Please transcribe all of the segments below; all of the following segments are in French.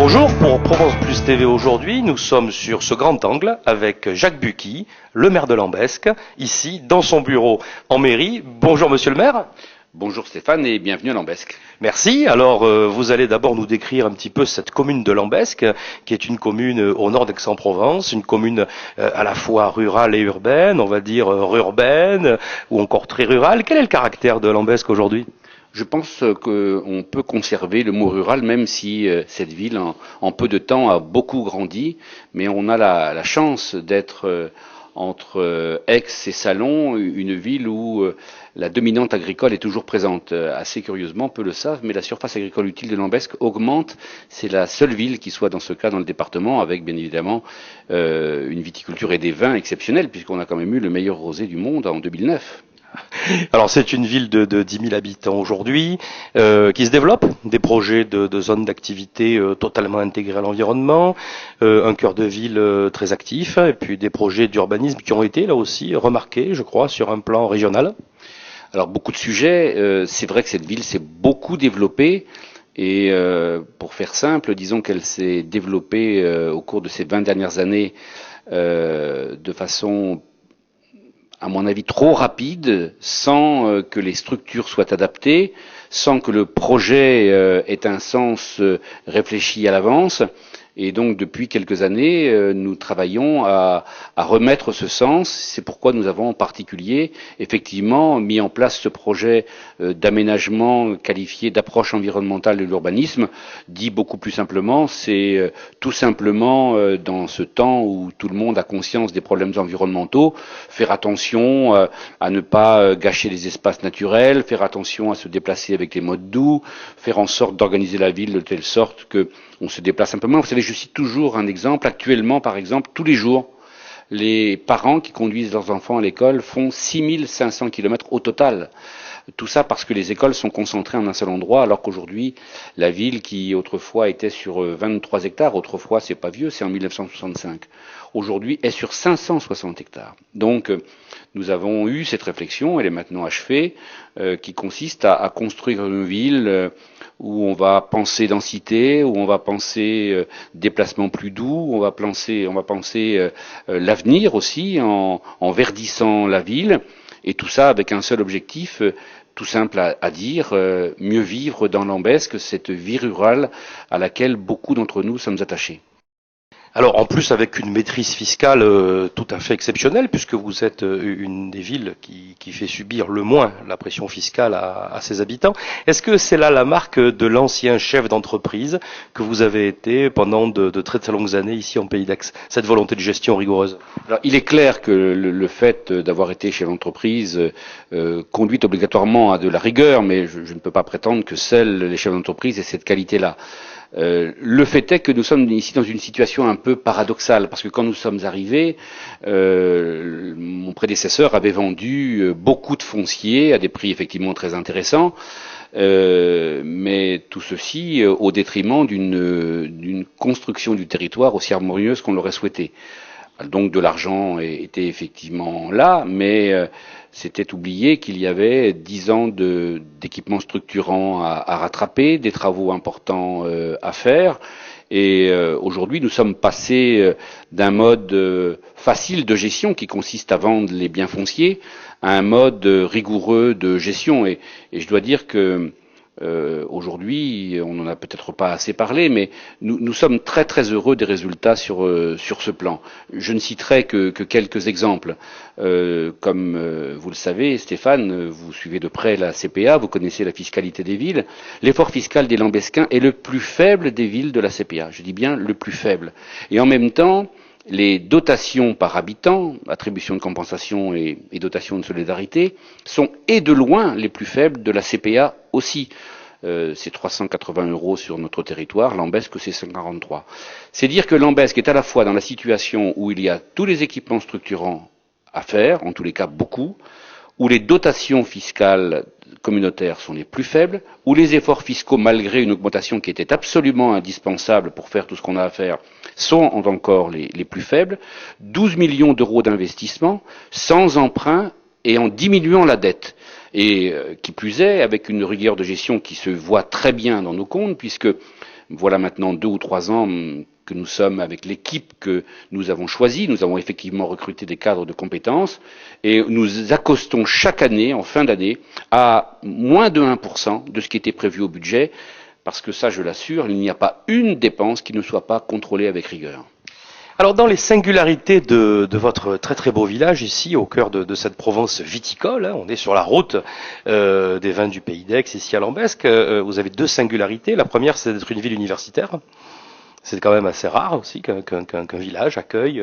Bonjour, pour Provence Plus TV aujourd'hui, nous sommes sur ce grand angle avec Jacques Bucchi, le maire de Lambesc, ici dans son bureau en mairie. Bonjour monsieur le maire. Bonjour Stéphane et bienvenue à Lambesc. Merci. Alors vous allez d'abord nous décrire un petit peu cette commune de Lambesc, qui est une commune au nord d'Aix-en-Provence, une commune à la fois rurale et urbaine, on va dire rurbaine ou encore très rurale. Quel est le caractère de Lambesc aujourd'hui ? Je pense qu'on peut conserver le mot rural, même si cette ville, en peu de temps, a beaucoup grandi. Mais on a la chance d'être entre Aix et Salon, une ville où la dominante agricole est toujours présente. Assez curieusement, peu le savent, mais la surface agricole utile de Lambesc augmente. C'est la seule ville qui soit dans ce cas dans le département, avec bien évidemment une viticulture et des vins exceptionnels, puisqu'on a quand même eu le meilleur rosé du monde en 2009. Alors c'est une ville de 10 000 habitants aujourd'hui, qui se développe, des projets de zones d'activité totalement intégrées à l'environnement, un cœur de ville très actif, et puis des projets d'urbanisme qui ont été là aussi remarqués, je crois, sur un plan régional. Alors beaucoup de sujets, c'est vrai que cette ville s'est beaucoup développée. Et pour faire simple, disons qu'elle s'est développée au cours de ces 20 dernières années de façon, à mon avis, trop rapide, sans que les structures soient adaptées, sans que le projet ait un sens réfléchi à l'avance. Et donc, depuis quelques années, nous travaillons à remettre ce sens. C'est pourquoi nous avons en particulier, effectivement, mis en place ce projet d'aménagement qualifié d'approche environnementale de l'urbanisme. Dit beaucoup plus simplement, c'est tout simplement, dans ce temps où tout le monde a conscience des problèmes environnementaux, faire attention à ne pas gâcher les espaces naturels, faire attention à se déplacer avec les modes doux, faire en sorte d'organiser la ville de telle sorte que on se déplace un peu moins. Vous savez, je cite toujours un exemple. Actuellement, par exemple, tous les jours, les parents qui conduisent leurs enfants à l'école font 6500 km au total. Tout ça parce que les écoles sont concentrées en un seul endroit, alors qu'aujourd'hui, la ville qui autrefois était sur 23 hectares, autrefois c'est pas vieux, c'est en 1965, aujourd'hui est sur 560 hectares. Donc, nous avons eu cette réflexion, elle est maintenant achevée, qui consiste à construire une ville où on va penser densité, où on va penser déplacement plus doux, où on va penser l'avenir aussi en verdissant la ville, et tout ça avec un seul objectif, tout simple à dire, mieux vivre dans Lambesc, cette vie rurale à laquelle beaucoup d'entre nous sommes attachés. Alors en plus avec une maîtrise fiscale tout à fait exceptionnelle, puisque vous êtes une des villes qui fait subir le moins la pression fiscale à ses habitants. Est-ce que c'est là la marque de l'ancien chef d'entreprise que vous avez été pendant de très très longues années ici en Pays d'Aix, cette volonté de gestion rigoureuse? Alors il est clair que le fait d'avoir été chef d'entreprise conduit obligatoirement à de la rigueur, mais je ne peux pas prétendre que seuls les chefs d'entreprise aient cette qualité-là. Le fait est que nous sommes ici dans une situation un peu paradoxale, parce que quand nous sommes arrivés, mon prédécesseur avait vendu beaucoup de foncier à des prix effectivement très intéressants, mais tout ceci au détriment d'une construction du territoire aussi harmonieuse qu'on l'aurait souhaité. Donc de l'argent était effectivement là, mais c'était oublié qu'il y avait 10 ans d'équipements structurants à rattraper, des travaux importants à faire. Et aujourd'hui, nous sommes passés d'un mode facile de gestion qui consiste à vendre les biens fonciers à un mode rigoureux de gestion. Et je dois dire que aujourd'hui, on n'en a peut-être pas assez parlé, mais nous sommes très très heureux des résultats sur ce plan. Je ne citerai que quelques exemples. Comme vous le savez, Stéphane, vous suivez de près la CPA, vous connaissez la fiscalité des villes. L'effort fiscal des Lambesquins est le plus faible des villes de la CPA. Je dis bien le plus faible. Et en même temps, les dotations par habitant, attribution de compensation et dotation de solidarité, sont et de loin les plus faibles de la CPA aussi. C'est 380 € sur notre territoire, Lambesc c'est 143. C'est dire que Lambesc est à la fois dans la situation où il y a tous les équipements structurants à faire, en tous les cas beaucoup, où les dotations fiscales communautaires sont les plus faibles, où les efforts fiscaux, malgré une augmentation qui était absolument indispensable pour faire tout ce qu'on a à faire, sont encore les plus faibles, 12 millions d'euros d'investissement, sans emprunt et en diminuant la dette. Et qui plus est, avec une rigueur de gestion qui se voit très bien dans nos comptes, puisque Voilà maintenant 2 ou 3 ans que nous sommes avec l'équipe que nous avons choisie. Nous avons effectivement recruté des cadres de compétences et nous accostons chaque année, en fin d'année, à moins de 1% de ce qui était prévu au budget, parce que ça, je l'assure, il n'y a pas une dépense qui ne soit pas contrôlée avec rigueur. Alors dans les singularités de votre très très beau village ici au cœur de cette Provence viticole, hein, on est sur la route des vins du Pays d'Aix ici à Lambesc, vous avez deux singularités. La première c'est d'être une ville universitaire. C'est quand même assez rare aussi qu'un village accueille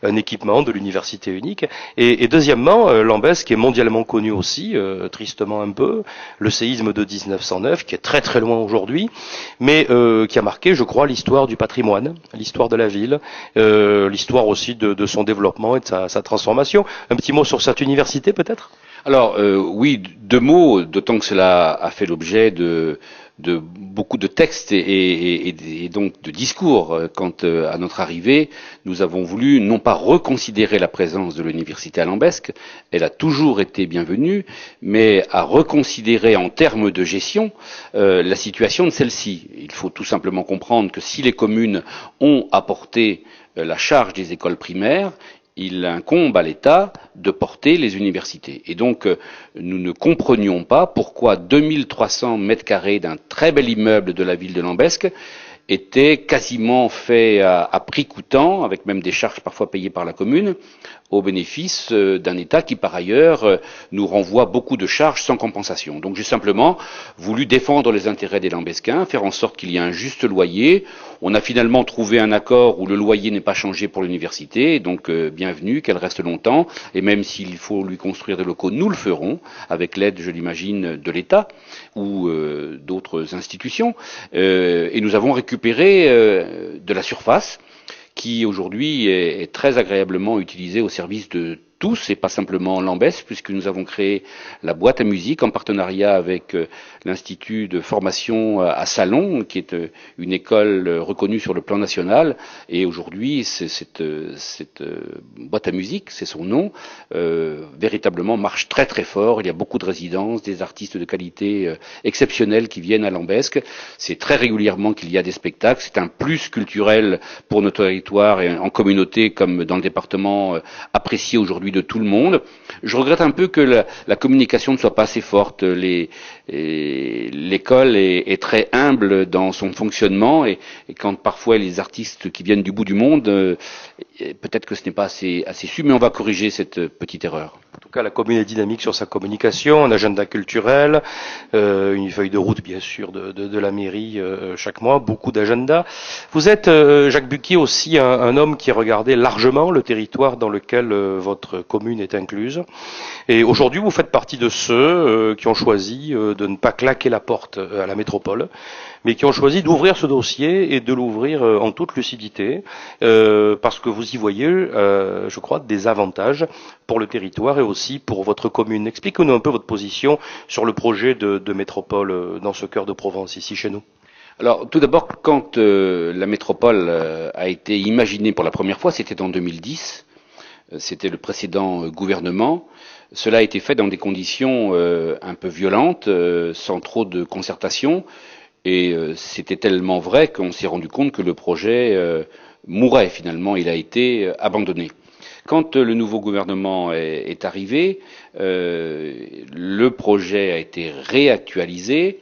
un équipement de l'université unique. Et deuxièmement, Lambesc est mondialement connu aussi, tristement un peu, le séisme de 1909, qui est très très loin aujourd'hui, mais qui a marqué, je crois, l'histoire du patrimoine, l'histoire de la ville, l'histoire aussi de son développement et de sa transformation. Un petit mot sur cette université peut-être ? Alors oui, 2 mots, d'autant que cela a fait l'objet de beaucoup de textes et donc de discours. Quant à notre arrivée, nous avons voulu non pas reconsidérer la présence de l'université à Lambesc, elle a toujours été bienvenue, mais à reconsidérer en termes de gestion la situation de celle-ci. Il faut tout simplement comprendre que si les communes ont apporté la charge des écoles primaires, il incombe à l'État de porter les universités. Et donc, nous ne comprenions pas pourquoi 2300 mètres carrés d'un très bel immeuble de la ville de Lambesc était quasiment fait à prix coûtant, avec même des charges parfois payées par la commune, au bénéfice d'un État qui, par ailleurs, nous renvoie beaucoup de charges sans compensation. Donc j'ai simplement voulu défendre les intérêts des Lambesquins, faire en sorte qu'il y ait un juste loyer. On a finalement trouvé un accord où le loyer n'est pas changé pour l'université, donc bienvenue, qu'elle reste longtemps, et même s'il faut lui construire des locaux, nous le ferons, avec l'aide, je l'imagine, de l'État ou d'autres institutions. Et nous avons récupéré de la surface qui aujourd'hui est très agréablement utilisée au service de tous et pas simplement Lambesc, puisque nous avons créé la boîte à musique en partenariat avec l'Institut de formation à Salon, qui est une école reconnue sur le plan national. Et aujourd'hui, cette boîte à musique, c'est son nom, véritablement marche très très fort. Il y a beaucoup de résidences, des artistes de qualité exceptionnels qui viennent à Lambesc. C'est très régulièrement qu'il y a des spectacles. C'est un plus culturel pour notre territoire et en communauté comme dans le département apprécié aujourd'hui de tout le monde. Je regrette un peu que la communication ne soit pas assez forte. L'école est très humble dans son fonctionnement et quand parfois les artistes qui viennent du bout du monde, peut-être que ce n'est pas assez su, mais on va corriger cette petite erreur. En tout cas, la commune est dynamique sur sa communication, un agenda culturel, une feuille de route bien sûr de la mairie chaque mois, beaucoup d'agendas. Vous êtes, Jacques Bucquier, aussi un homme qui a regardé largement le territoire dans lequel votre commune est incluse. Et aujourd'hui, vous faites partie de ceux qui ont choisi de ne pas claquer la porte à la métropole, mais qui ont choisi d'ouvrir ce dossier et de l'ouvrir en toute lucidité, parce que vous y voyez, je crois, des avantages pour le territoire et aussi pour votre commune. Expliquez-nous un peu votre position sur le projet de métropole dans ce cœur de Provence, ici chez nous. Alors, tout d'abord, quand la métropole a été imaginée pour la première fois, c'était en 2010. C'était le précédent gouvernement. Cela a été fait dans des conditions un peu violentes, sans trop de concertation. Et c'était tellement vrai qu'on s'est rendu compte que le projet mourait finalement. Il a été abandonné. Quand le nouveau gouvernement est arrivé, le projet a été réactualisé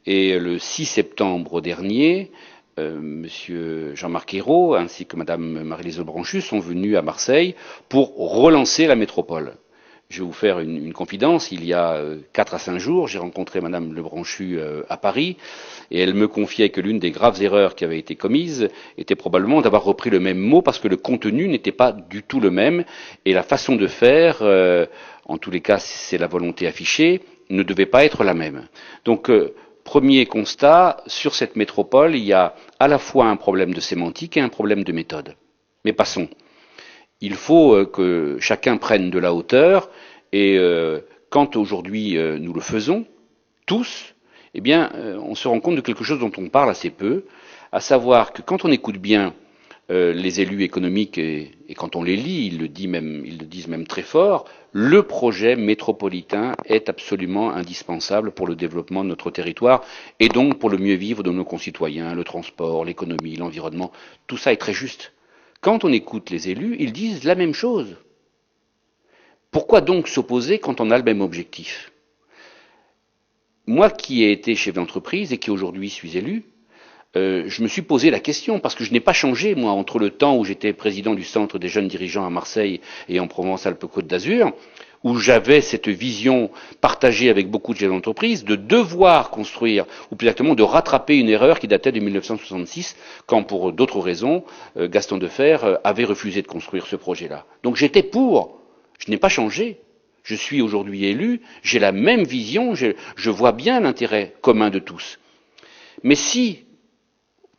et le 6 septembre dernier, Monsieur Jean-Marc Ayrault ainsi que Madame Marie-Lise Lebranchu sont venus à Marseille pour relancer la métropole. Je vais vous faire une confidence. Il y a 4 à 5 jours, j'ai rencontré Madame Lebranchu à Paris et elle me confiait que l'une des graves erreurs qui avait été commise était probablement d'avoir repris le même mot parce que le contenu n'était pas du tout le même et la façon de faire, en tous les cas c'est la volonté affichée, ne devait pas être la même. Donc premier constat, sur cette métropole, il y a à la fois un problème de sémantique et un problème de méthode. Mais passons. Il faut que chacun prenne de la hauteur et quand aujourd'hui nous le faisons, tous, eh bien on se rend compte de quelque chose dont on parle assez peu, à savoir que quand on écoute bien les élus économiques, et quand on les lit, ils le disent même très fort, le projet métropolitain est absolument indispensable pour le développement de notre territoire et donc pour le mieux vivre de nos concitoyens, le transport, l'économie, l'environnement. Tout ça est très juste. Quand on écoute les élus, ils disent la même chose. Pourquoi donc s'opposer quand on a le même objectif? Moi qui ai été chef d'entreprise et qui aujourd'hui suis élu, je me suis posé la question, parce que je n'ai pas changé, moi, entre le temps où j'étais président du Centre des jeunes dirigeants à Marseille et en Provence-Alpes-Côte d'Azur, où j'avais cette vision partagée avec beaucoup de chefs d'entreprise de devoir construire, ou plus exactement de rattraper une erreur qui datait de 1966, quand pour d'autres raisons, Gaston Defferre avait refusé de construire ce projet-là. Donc j'étais pour, je n'ai pas changé. Je suis aujourd'hui élu, j'ai la même vision, je vois bien l'intérêt commun de tous. Mais si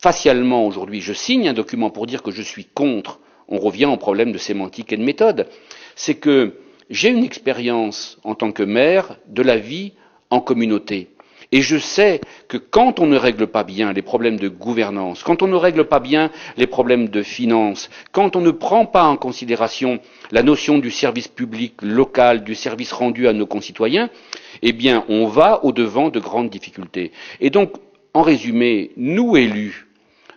facialement, aujourd'hui, je signe un document pour dire que je suis contre, on revient au problème de sémantique et de méthode. C'est que j'ai une expérience en tant que maire de la vie en communauté. Et je sais que quand on ne règle pas bien les problèmes de gouvernance, quand on ne règle pas bien les problèmes de finances, quand on ne prend pas en considération la notion du service public local, du service rendu à nos concitoyens, eh bien, on va au-devant de grandes difficultés. Et donc, en résumé, nous élus,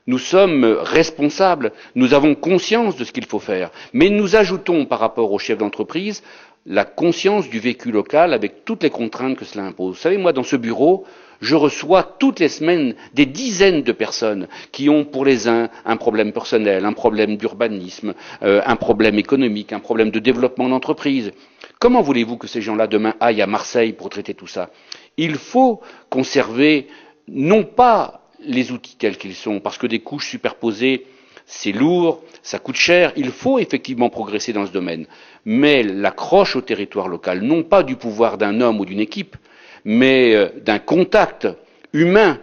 nous sommes responsables, nous avons conscience de ce qu'il faut faire, mais nous ajoutons par rapport aux chefs d'entreprise la conscience du vécu local avec toutes les contraintes que cela impose. Vous savez, moi, dans ce bureau, je reçois toutes les semaines des dizaines de personnes qui ont pour les uns un problème personnel, un problème d'urbanisme, un problème économique, un problème de développement d'entreprise. Comment voulez-vous que ces gens-là demain aillent à Marseille pour traiter tout ça? Il faut conserver non pas les outils tels qu'ils sont, parce que des couches superposées, c'est lourd, ça coûte cher, il faut effectivement progresser dans ce domaine. Mais l'accroche au territoire local, non pas du pouvoir d'un homme ou d'une équipe, mais d'un contact humain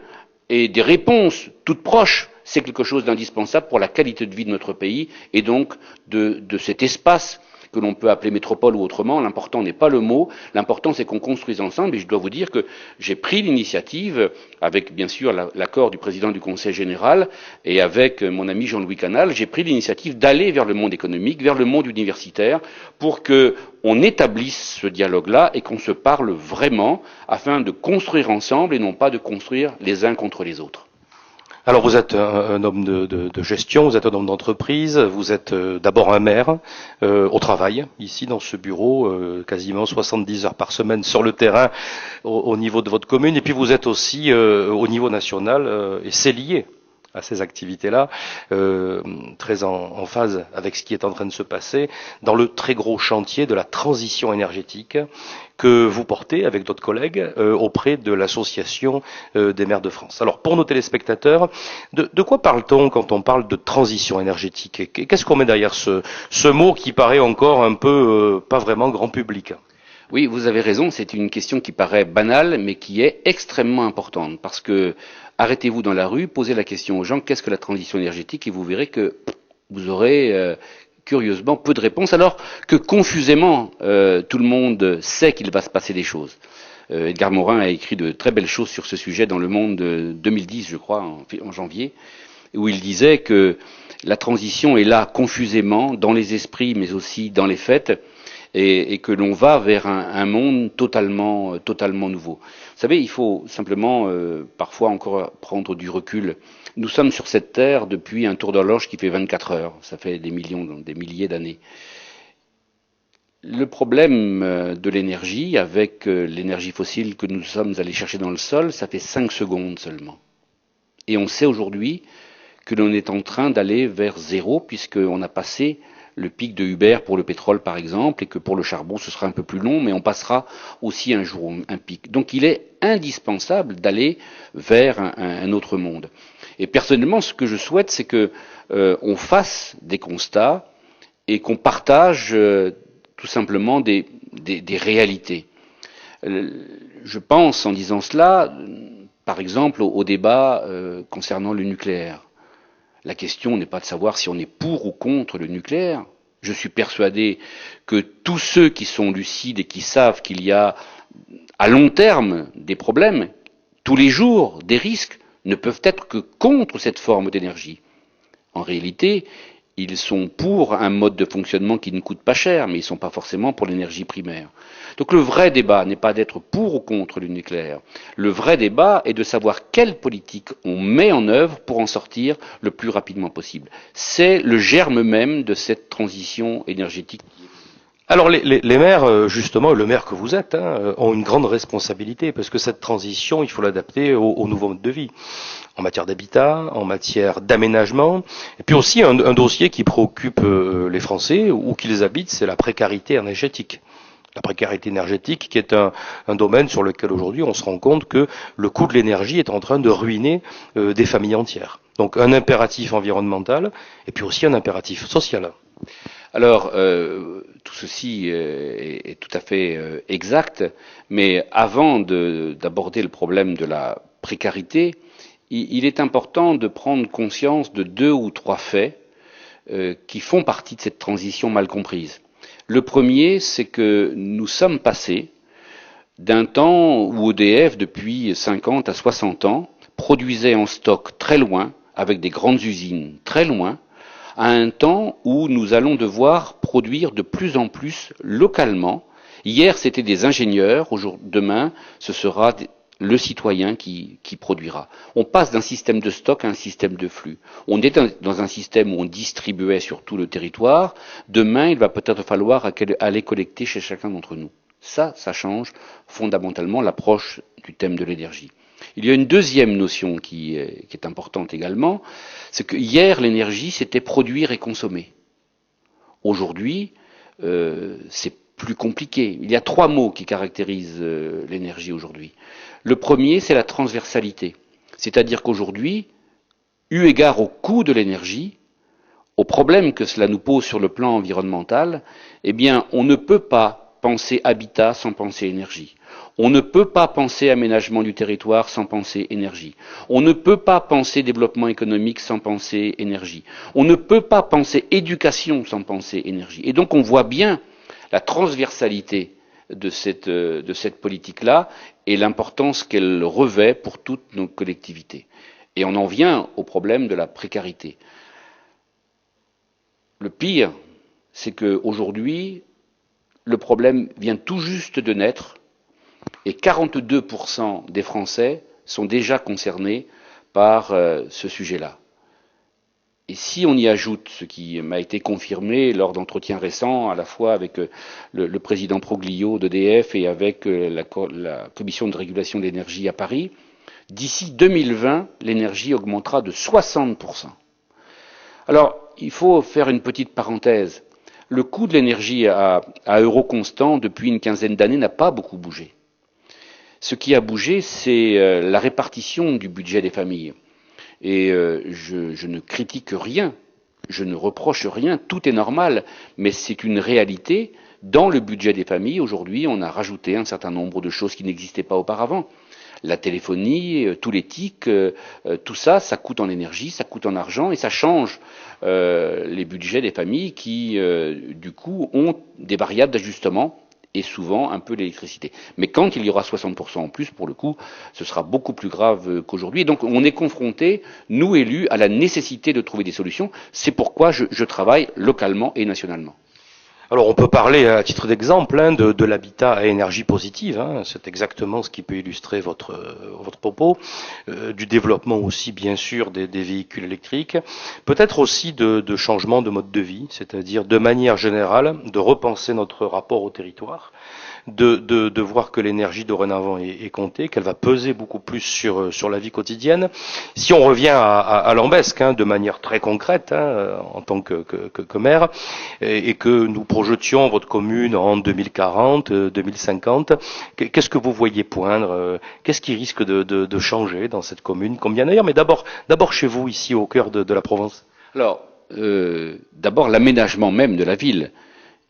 et des réponses toutes proches, c'est quelque chose d'indispensable pour la qualité de vie de notre pays et donc de cet espace que l'on peut appeler métropole ou autrement. L'important n'est pas le mot, l'important c'est qu'on construise ensemble, et je dois vous dire que j'ai pris l'initiative, avec bien sûr l'accord du président du Conseil général et avec mon ami Jean-Louis Canal, j'ai pris l'initiative d'aller vers le monde économique, vers le monde universitaire, pour qu'on établisse ce dialogue-là et qu'on se parle vraiment afin de construire ensemble et non pas de construire les uns contre les autres. Alors vous êtes un homme de gestion, vous êtes un homme d'entreprise, vous êtes d'abord un maire au travail, ici dans ce bureau, quasiment 70 heures par semaine sur le terrain au niveau de votre commune, et puis vous êtes aussi au niveau national, et c'est lié à ces activités-là, très en phase avec ce qui est en train de se passer dans le très gros chantier de la transition énergétique que vous portez avec d'autres collègues auprès de l'association des maires de France. Alors pour nos téléspectateurs, de quoi parle-t-on quand on parle de transition énergétique? Qu'est-ce qu'on met derrière ce mot qui paraît encore un peu pas vraiment grand public? Oui, vous avez raison, c'est une question qui paraît banale, mais qui est extrêmement importante, parce que arrêtez-vous dans la rue, posez la question aux gens, qu'est-ce que la transition énergétique, et vous verrez que vous aurez curieusement peu de réponses, alors que confusément tout le monde sait qu'il va se passer des choses. Edgar Morin a écrit de très belles choses sur ce sujet dans Le Monde de 2010, je crois, en janvier, où il disait que la transition est là confusément, dans les esprits, mais aussi dans les faits, et que l'on va vers un monde totalement nouveau. Vous savez, il faut simplement parfois encore prendre du recul. Nous sommes sur cette terre depuis un tour d'horloge qui fait 24 heures. Ça fait des milliers d'années. Le problème de l'énergie, avec l'énergie fossile que nous sommes allés chercher dans le sol, ça fait 5 secondes seulement. Et on sait aujourd'hui que l'on est en train d'aller vers zéro, puisqu'on a passé le pic de Uber pour le pétrole, par exemple, et que pour le charbon, ce sera un peu plus long, mais on passera aussi un jour un pic. Donc il est indispensable d'aller vers un autre monde. Et personnellement, ce que je souhaite, c'est que on fasse des constats et qu'on partage tout simplement des réalités. Je pense, en disant cela, par exemple, au débat concernant le nucléaire. La question n'est pas de savoir si on est pour ou contre le nucléaire. Je suis persuadé que tous ceux qui sont lucides et qui savent qu'il y a à long terme des problèmes, tous les jours des risques, ne peuvent être que contre cette forme d'énergie. En réalité, ils sont pour un mode de fonctionnement qui ne coûte pas cher, mais ils ne sont pas forcément pour l'énergie primaire. Donc le vrai débat n'est pas d'être pour ou contre le nucléaire. Le vrai débat est de savoir quelle politique on met en œuvre pour en sortir le plus rapidement possible. C'est le germe même de cette transition énergétique. Alors les maires, justement, le maire que vous êtes, ont une grande responsabilité parce que cette transition, il faut l'adapter au nouveau mode de vie, en matière d'habitat, en matière d'aménagement, et puis aussi un dossier qui préoccupe les Français où qu'ils habitent, c'est la précarité énergétique. La précarité énergétique qui est un domaine sur lequel aujourd'hui on se rend compte que le coût de l'énergie est en train de ruiner des familles entières. Donc un impératif environnemental et puis aussi un impératif social. Alors, tout ceci est tout à fait exact, mais avant d'aborder le problème de la précarité, il est important de prendre conscience de 2 ou 3 faits qui font partie de cette transition mal comprise. Le premier, c'est que nous sommes passés d'un temps où EDF, depuis 50 à 60 ans, produisait en stock très loin, avec des grandes usines très loin, à un temps où nous allons devoir produire de plus en plus localement. Hier, c'était des ingénieurs, demain, ce sera le citoyen qui produira. On passe d'un système de stock à un système de flux. On est dans un système où on distribuait sur tout le territoire. Demain, il va peut-être falloir aller collecter chez chacun d'entre nous. Ça change fondamentalement l'approche du thème de l'énergie. Il y a une deuxième notion qui est importante également, c'est que hier l'énergie c'était produire et consommer. Aujourd'hui, c'est plus compliqué. Il y a 3 mots qui caractérisent l'énergie aujourd'hui. Le premier, c'est la transversalité. C'est-à-dire qu'aujourd'hui, eu égard au coût de l'énergie, aux problèmes que cela nous pose sur le plan environnemental, eh bien, on ne peut pas penser habitat sans penser énergie. On ne peut pas penser aménagement du territoire sans penser énergie. On ne peut pas penser développement économique sans penser énergie. On ne peut pas penser éducation sans penser énergie. Et donc on voit bien la transversalité de cette politique-là et l'importance qu'elle revêt pour toutes nos collectivités. Et on en vient au problème de la précarité. Le pire, c'est qu'aujourd'hui, le problème vient tout juste de naître et 42% des Français sont déjà concernés par ce sujet-là. Et si on y ajoute ce qui m'a été confirmé lors d'entretiens récents, à la fois avec le président Proglio d'EDF et avec la commission de régulation de l'énergie à Paris, d'ici 2020, l'énergie augmentera de 60%. Alors, il faut faire une petite parenthèse. Le coût de l'énergie à euro constant depuis une quinzaine d'années n'a pas beaucoup bougé. Ce qui a bougé, c'est la répartition du budget des familles. Et je ne critique rien, je ne reproche rien, tout est normal, mais c'est une réalité. Dans le budget des familles, aujourd'hui, on a rajouté un certain nombre de choses qui n'existaient pas auparavant. La téléphonie, tous les TIC, tout ça, ça coûte en énergie, ça coûte en argent et ça change les budgets des familles qui, du coup, ont des variables d'ajustement et souvent un peu l'électricité. Mais quand il y aura 60% en plus, pour le coup, ce sera beaucoup plus grave qu'aujourd'hui. Et donc on est confrontés, nous élus, à la nécessité de trouver des solutions. C'est pourquoi je travaille localement et nationalement. Alors on peut parler à titre d'exemple de l'habitat à énergie positive, c'est exactement ce qui peut illustrer votre propos, du développement aussi bien sûr des véhicules électriques, peut-être aussi de changement de mode de vie, c'est-à-dire de manière générale de repenser notre rapport au territoire, de voir que l'énergie dorénavant est comptée, qu'elle va peser beaucoup plus sur la vie quotidienne. Si on revient à Lambesc, de manière très concrète, en tant que maire, et que nous projetions votre commune en 2040, 2050, qu'est-ce que vous voyez poindre? Qu'est-ce qui risque de changer dans cette commune, comme bien ailleurs, mais d'abord chez vous, ici au cœur de la Provence? Alors, d'abord l'aménagement même de la ville.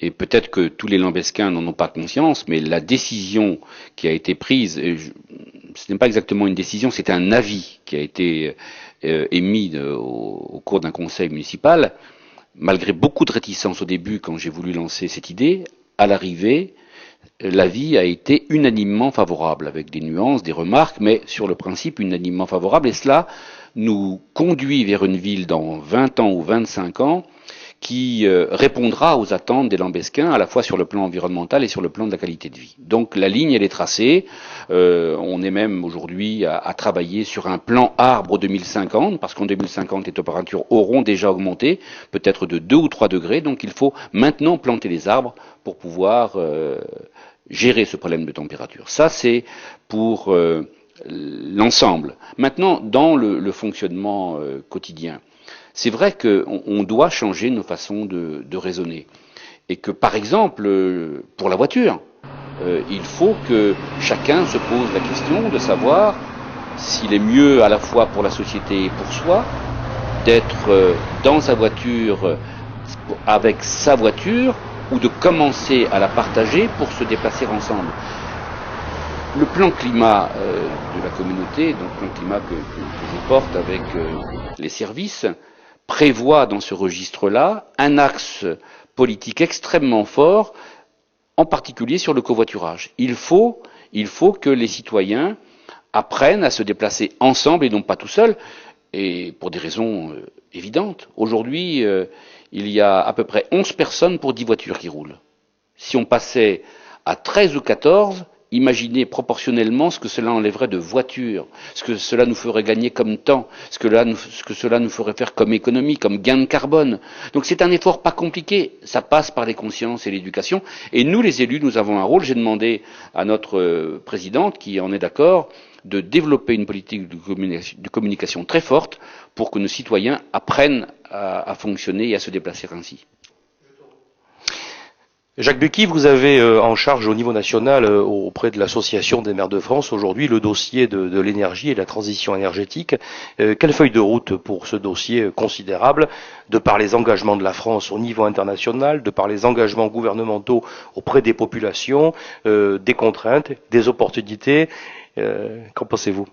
Et peut-être que tous les Lambescains n'en ont pas conscience, mais la décision qui a été prise, ce n'est pas exactement une décision, c'est un avis qui a été émis au cours d'un conseil municipal, malgré beaucoup de réticences au début quand j'ai voulu lancer cette idée, à l'arrivée, l'avis a été unanimement favorable, avec des nuances, des remarques, mais sur le principe unanimement favorable, et cela nous conduit vers une ville dans 20 ans ou 25 ans qui répondra aux attentes des Lambesquins, à la fois sur le plan environnemental et sur le plan de la qualité de vie. Donc la ligne, elle est tracée. On est même aujourd'hui à travailler sur un plan arbre 2050, parce qu'en 2050, les températures auront déjà augmenté, peut-être de 2 ou 3 degrés. Donc il faut maintenant planter les arbres pour pouvoir gérer ce problème de température. Ça, c'est pour l'ensemble. Maintenant, dans le fonctionnement quotidien, c'est vrai qu'on doit changer nos façons de raisonner. Et que, par exemple, pour la voiture, il faut que chacun se pose la question de savoir s'il est mieux à la fois pour la société et pour soi d'être dans sa voiture avec sa voiture ou de commencer à la partager pour se déplacer ensemble. Le plan climat de la communauté, donc le plan climat que je porte avec les services, prévoit dans ce registre-là un axe politique extrêmement fort, en particulier sur le covoiturage. Il faut que les citoyens apprennent à se déplacer ensemble et non pas tout seuls, et pour des raisons évidentes. Aujourd'hui, il y a à peu près 11 personnes pour 10 voitures qui roulent. Si on passait à 13 ou 14, imaginez proportionnellement ce que cela enlèverait de voitures, ce que cela nous ferait gagner comme temps, ce que cela nous ferait faire comme économie, comme gain de carbone. Donc c'est un effort pas compliqué, ça passe par les consciences et l'éducation. Et nous, les élus, nous avons un rôle. J'ai demandé à notre présidente, qui en est d'accord, de développer une politique de communication très forte pour que nos citoyens apprennent à fonctionner et à se déplacer ainsi. Jacques Bucchi, vous avez en charge au niveau national auprès de l'Association des maires de France aujourd'hui le dossier de l'énergie et de la transition énergétique. Quelle feuille de route pour ce dossier considérable, de par les engagements de la France au niveau international, de par les engagements gouvernementaux auprès des populations, des contraintes, des opportunités, qu'en pensez-vous ?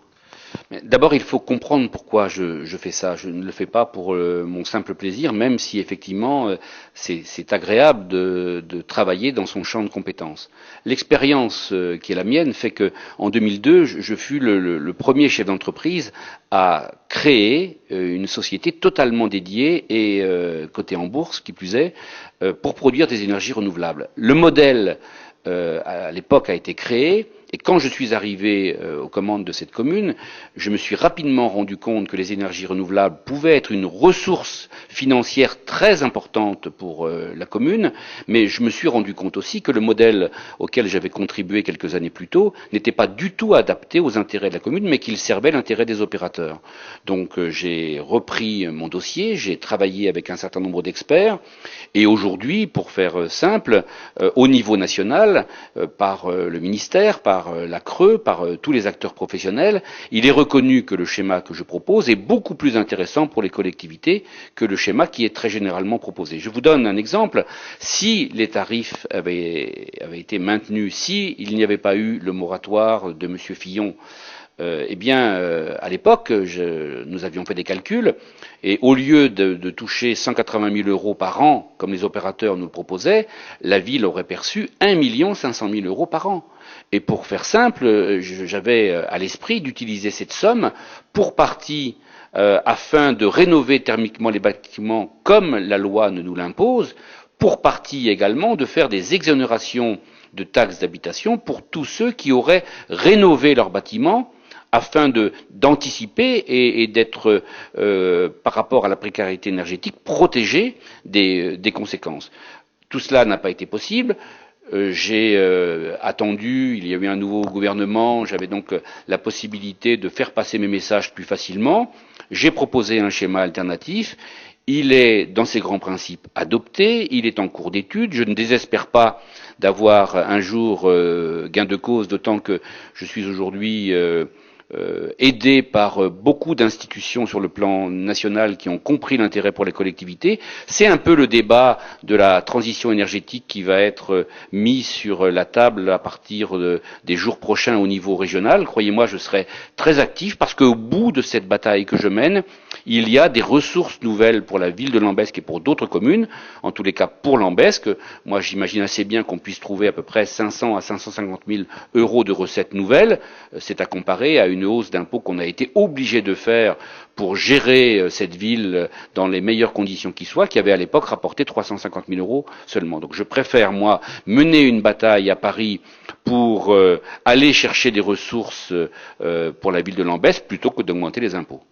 D'abord, il faut comprendre pourquoi je fais ça. Je ne le fais pas pour mon simple plaisir, même si effectivement c'est agréable de travailler dans son champ de compétences. L'expérience qui est la mienne fait que en 2002, je fus le premier chef d'entreprise à créer une société totalement dédiée et cotée en bourse, qui plus est, pour produire des énergies renouvelables. Le modèle à l'époque a été créé. Et quand je suis arrivé aux commandes de cette commune, je me suis rapidement rendu compte que les énergies renouvelables pouvaient être une ressource financière très importante pour la commune, mais je me suis rendu compte aussi que le modèle auquel j'avais contribué quelques années plus tôt n'était pas du tout adapté aux intérêts de la commune, mais qu'il servait l'intérêt des opérateurs. Donc j'ai repris mon dossier, j'ai travaillé avec un certain nombre d'experts, et aujourd'hui, pour faire simple, au niveau national, par le ministère, par la Creux, par tous les acteurs professionnels, il est reconnu que le schéma que je propose est beaucoup plus intéressant pour les collectivités que le schéma qui est très généralement proposé. Je vous donne un exemple. Si les tarifs avaient été maintenus, si il n'y avait pas eu le moratoire de M. Fillon, à l'époque, nous avions fait des calculs, et au lieu de toucher 180 000 euros par an, comme les opérateurs nous le proposaient, la ville aurait perçu 1 500 000 euros par an. Et pour faire simple, j'avais à l'esprit d'utiliser cette somme pour partie afin de rénover thermiquement les bâtiments comme la loi ne nous l'impose, pour partie également de faire des exonérations de taxes d'habitation pour tous ceux qui auraient rénové leurs bâtiments afin d'anticiper et d'être, par rapport à la précarité énergétique, protégés des conséquences. Tout cela n'a pas été possible. J'ai attendu, il y a eu un nouveau gouvernement, j'avais donc la possibilité de faire passer mes messages plus facilement. J'ai proposé un schéma alternatif. Il est, dans ses grands principes, adopté, il est en cours d'étude. Je ne désespère pas d'avoir un jour gain de cause, d'autant que je suis aujourd'hui aidé par beaucoup d'institutions sur le plan national qui ont compris l'intérêt pour les collectivités. C'est un peu le débat de la transition énergétique qui va être mis sur la table à partir des jours prochains au niveau régional. Croyez-moi, je serai très actif parce qu'au bout de cette bataille que je mène, il y a des ressources nouvelles pour la ville de Lambesc et pour d'autres communes, en tous les cas pour Lambesc. Moi, j'imagine assez bien qu'on puisse trouver à peu près 500 à 550 000 euros de recettes nouvelles. C'est à comparer à une hausse d'impôts qu'on a été obligé de faire pour gérer cette ville dans les meilleures conditions qui soient, qui avait à l'époque rapporté 350 000 euros seulement. Donc je préfère, moi, mener une bataille à Paris pour aller chercher des ressources pour la ville de Lambesc plutôt que d'augmenter les impôts.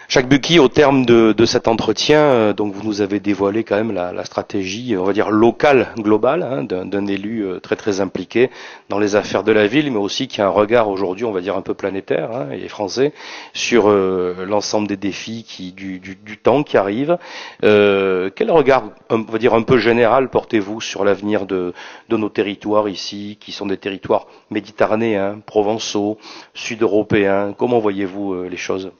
Jacques Bucchi, au terme de cet entretien, donc vous nous avez dévoilé quand même la stratégie, on va dire locale, globale, hein, d'un élu très très impliqué dans les affaires de la ville, mais aussi qui a un regard aujourd'hui, on va dire un peu planétaire, hein, et français, sur l'ensemble des défis du temps qui arrive. Quel regard, on va dire un peu général, portez-vous sur l'avenir de nos territoires ici, qui sont des territoires méditerranéens, provençaux, sud-européens? Comment voyez-vous les choses?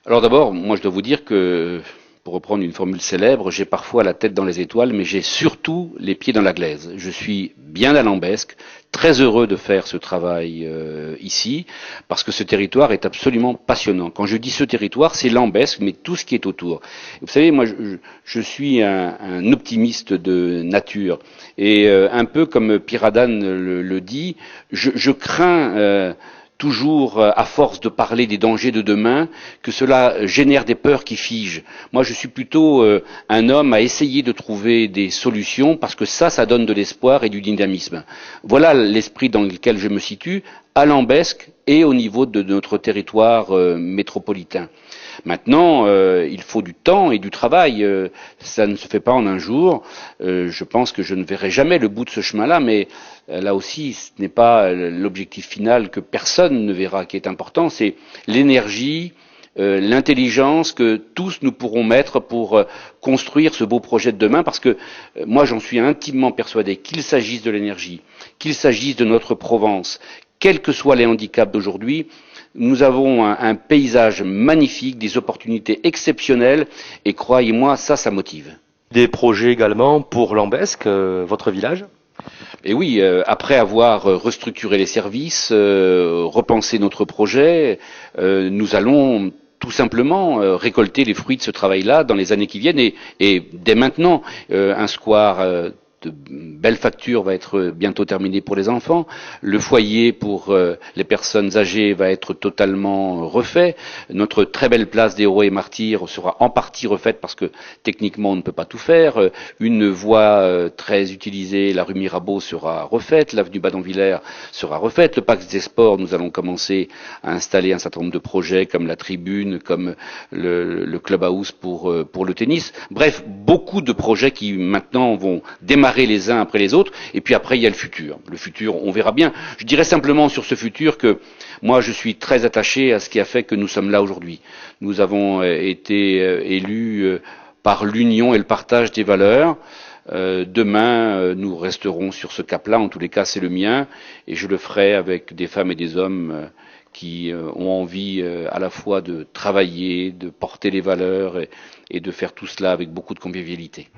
Alors d'abord, moi je dois vous dire que, pour reprendre une formule célèbre, j'ai parfois la tête dans les étoiles, mais j'ai surtout les pieds dans la glaise. Je suis bien à Lambesc, très heureux de faire ce travail ici, parce que ce territoire est absolument passionnant. Quand je dis ce territoire, c'est Lambesc, mais tout ce qui est autour. Vous savez, moi je suis un optimiste de nature, et un peu comme Piradan le dit, je crains toujours, à force de parler des dangers de demain, que cela génère des peurs qui figent. Moi, je suis plutôt un homme à essayer de trouver des solutions, parce que ça donne de l'espoir et du dynamisme. Voilà l'esprit dans lequel je me situe, à Lambesc et au niveau de notre territoire métropolitain. Maintenant, il faut du temps et du travail. Ça ne se fait pas en un jour. Je pense que je ne verrai jamais le bout de ce chemin-là, mais là aussi, ce n'est pas l'objectif final que personne ne verra qui est important. C'est l'énergie, l'intelligence que tous nous pourrons mettre pour construire ce beau projet de demain, parce que moi j'en suis intimement persuadé, qu'il s'agisse de l'énergie, qu'il s'agisse de notre Provence, quels que soient les handicaps d'aujourd'hui, nous avons un paysage magnifique, des opportunités exceptionnelles, et croyez-moi, ça motive. Des projets également pour Lambesc, votre village? Et oui, après avoir restructuré les services, repensé notre projet, nous allons tout simplement récolter les fruits de ce travail-là dans les années qui viennent, et dès maintenant, un square de belle facture va être bientôt terminé pour les enfants. Le foyer pour les personnes âgées va être totalement refait. Notre très belle place des Héros et Martyrs sera en partie refaite, parce que techniquement on ne peut pas tout faire. Une voie très utilisée, la rue Mirabeau, sera refaite. L'avenue Badonvillers sera refaite. Le Parc des Sports, nous allons commencer à installer un certain nombre de projets comme la tribune, comme le clubhouse pour le tennis. Bref, beaucoup de projets qui maintenant vont démarrer les uns après les autres, et puis après il y a le futur. Le futur, on verra bien. Je dirais simplement sur ce futur que moi je suis très attaché à ce qui a fait que nous sommes là aujourd'hui. Nous avons été élus par l'union et le partage des valeurs. Demain, nous resterons sur ce cap-là, en tous les cas c'est le mien, et je le ferai avec des femmes et des hommes qui ont envie à la fois de travailler, de porter les valeurs et de faire tout cela avec beaucoup de convivialité.